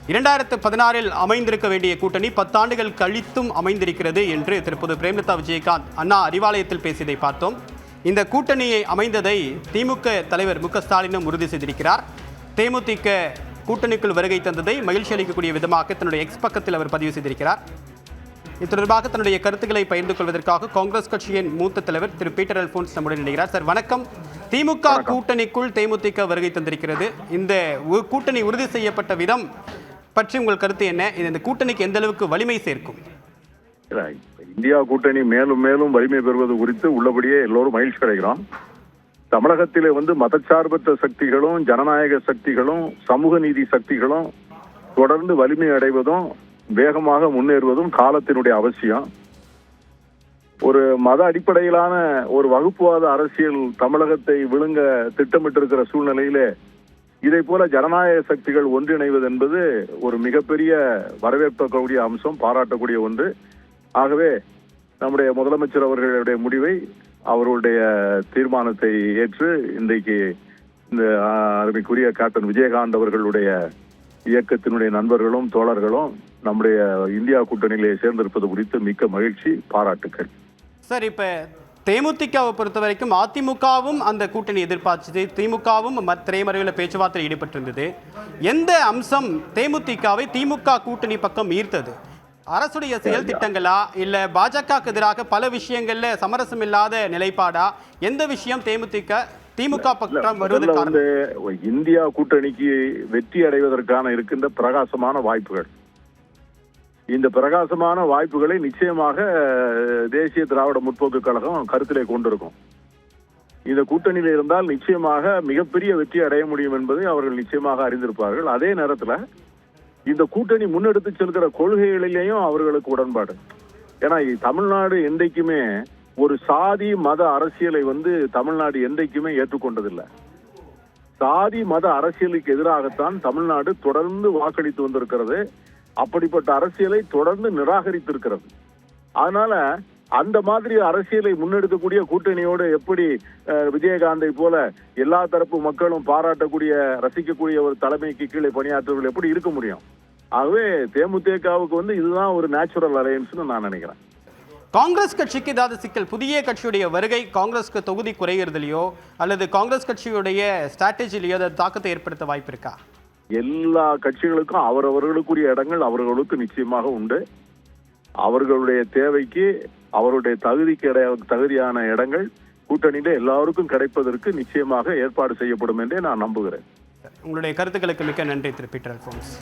2016 அமைந்திருக்க வேண்டிய கூட்டணி 10 ஆண்டுகள் கழித்தும் அமைந்திருக்கிறது என்று திருப்பதி பிரேமலதா விஜயகாந்த் அண்ணா அறிவாலயத்தில் பேசியதை பார்த்தோம். இந்த கூட்டணியை அமைந்ததை திமுக தலைவர் மு க ஸ்டாலினும் உறுதி செய்திருக்கிறார். தேமுதிக கூட்டணிக்குள் வருகை தந்ததை மகிழ்ச்சி அளிக்கக்கூடிய விதமாக தன்னுடைய எக்ஸ் பக்கத்தில் அவர் பதிவு செய்திருக்கிறார். இது தொடர்பாக தன்னுடைய கருத்துக்களை பகிர்ந்து கொள்வதற்காக காங்கிரஸ் கட்சியின் மூத்த தலைவர் திரு பீட்டர் அல்போன்ஸ் நம்முடன் இணைகிறார். சார் வணக்கம். திமுக கூட்டணிக்குள் தேமுதிக வருகை தந்திருக்கிறது. இந்த கூட்டணி உறுதி செய்யப்பட்ட விதம் பற்றி உங்கள் கருத்து என்ன? இந்த கூட்டணிக்கு எந்த அளவுக்கு வலிமை சேர்க்கும்? இந்தியா கூட்டணி மேலும் மேலும் வலிமை பெறுவது குறித்து உள்ளபடியே எல்லோரும் மகிழ்ச்சி அடைகிறோம். தமிழகத்திலே மதச்சார்பற்ற சக்திகளும் ஜனநாயக சக்திகளும் சமூக நீதி சக்திகளும் தொடர்ந்து வலிமை அடைவதும் வேகமாக முன்னேறுவதும் காலத்தினுடைய அவசியம். ஒரு மத அடிப்படையிலான ஒரு வகுப்புவாத அரசியல் தமிழகத்தை விழுங்க திட்டமிட்டிருக்கிற சூழ்நிலையிலே இதை போல ஜனநாயக சக்திகள் ஒன்றிணைவது என்பது ஒரு மிகப்பெரிய வரவேற்கக்கூடிய அம்சம், பாராட்டக்கூடிய ஒன்று. ஆகவே நம்முடைய முதலமைச்சர் அவர்களுடைய முடிவை, அவர்களுடைய தீர்மானத்தை ஏற்று இன்றைக்கு இந்த அருமைக்குரிய கேப்டன் விஜயகாந்த் அவர்களுடைய இயக்கத்தினுடைய நண்பர்களும் தோழர்களும் நம்முடைய இந்தியா கூட்டணியிலே சேர்ந்திருப்பது குறித்து மிக்க மகிழ்ச்சி, பாராட்டுக்கள். சார், இப்ப தேமுதிகவை பொறுத்த வரைக்கும் அதிமுகவும் அந்த கூட்டணி எதிர்பார்த்தது, திமுகவும் திரைமறைவில் பேச்சுவார்த்தையில் ஈடுபட்டிருந்தது. எந்த அம்சம் தேமுதிகவை திமுக கூட்டணி பக்கம் ஈர்த்தது? அரசுடைய செயல் திட்டங்களா, இல்ல பாஜகவுக்கு எதிராக பல விஷயங்கள்ல சமரசம் இல்லாத நிலைப்பாடா? எந்த விஷயம் திமுக பக்கம் வருவதற்கான இந்தியா கூட்டணிக்கு வெற்றி அடைவதற்கான இருக்கின்ற பிரகாசமான வாய்ப்புகள், இந்த பிரகாசமான வாய்ப்புகளை நிச்சயமாக தேசிய திராவிட முற்போக்கு கழகம் கருத்திலே கொண்டிருக்கும். இந்த கூட்டணியில் இருந்தால் நிச்சயமாக மிகப்பெரிய வெற்றி அடைய முடியும் என்பதை அவர்கள் நிச்சயமாக அறிந்திருப்பார்கள். அதே நேரத்தில் இந்த கூட்டணி முன்னெடுத்து செல்கிற கொள்கைகளிலேயும் அவர்களுக்கு உடன்பாடு. ஏன்னா தமிழ்நாடு என்றைக்குமே ஒரு சாதி மத அரசியலை தமிழ்நாடு என்றைக்குமே ஏற்றுக்கொண்டதில்லை. சாதி மத அரசியலுக்கு எதிராகத்தான் தமிழ்நாடு தொடர்ந்து வாக்களித்து வந்திருக்கிறது. அப்படிப்பட்ட அரசியலை தொடர்ந்து நிராகரித்திருக்கிறது. அதனால அந்த மாதிரி அரசியலை முன்னெடுக்கக்கூடிய கூட்டணியோடு எப்படி விஜயகாந்தை போல எல்லா தரப்பு மக்களும் பாராட்டக்கூடிய ரசிக்கக்கூடிய ஒரு தலைமைக்கு கீழே பணியாற்றவர்கள் எப்படி இருக்க முடியும்? ஆகவே தேமுதிகவுக்கு இதுதான் ஒரு நேச்சுரல் அலையன்ஸ்னு நான் நினைக்கிறேன். காங்கிரஸ் கட்சிக்கு ஏதாவது சிக்கல்? புதிய கட்சியுடைய வருகை காங்கிரஸ்க்கு தொகுதி குறைகிறதுலையோ அல்லது காங்கிரஸ் கட்சியுடைய ஸ்ட்ராட்டஜிலையோ அதை தாக்கத்தை ஏற்படுத்த வாய்ப்பு இருக்கா? எல்லா கட்சிகளுக்கும் அவரவர்களுக்குரிய இடங்கள் அவர்களுக்கு நிச்சயமாக உண்டு. அவர்களுடைய தேவைக்கு அவருடைய தகுதியான இடங்கள் கூட்டணியில எல்லாருக்கும் கிடைப்பதற்கு நிச்சயமாக ஏற்பாடு செய்யப்படும் என்றே நான் நம்புகிறேன். உங்களுடைய கருத்துக்களுக்கு மிக்க நன்றி திரு பீட்டர் அல்போன்ஸ்.